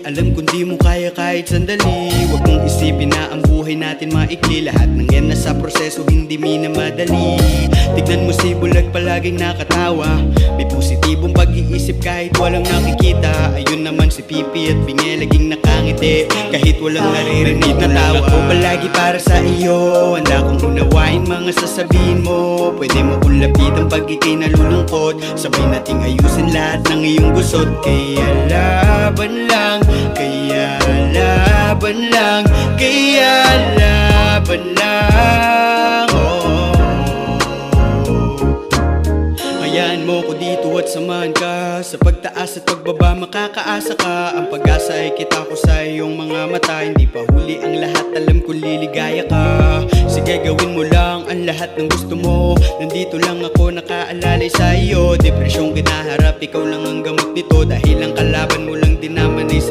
Alam kong di mo kaya kahit sandali. Huwag mong isipin na ang buhay natin maikli. Lahat ng yan nasa proseso, hindi minamadali. Tignan mo si Bulag palaging nakatawa. May positibong pag-iisip kahit walang nakikita. Ayun naman si Pipi at Binge laging nakangiti kahit walang naririnig na tawa. Ako palagi para sa iyo, handa kong unawain mga sasabihin mo. Pwede mo kong lapitan pag ika'y nalulungkot. Sabay nating ayusin lahat ng iyong gusot. Kaya laban lang, kaya laban lang, kaya laban lang. Hayaan mo ko dito at samahan ka. Sa pagtaas at pagbaba makakaasa ka. Ang pag-asa ay kita ko sa iyong mga mata. Hindi pa huli ang lahat, alam ko liligaya ka. Sige gawin mo lang ang lahat ng gusto mo. Nandito lang ako nakaalalay sa iyo. Depresyong kinaharap, ikaw lang ang gamot nito. Dahil ang kalaban mo lang din naman ay sarili.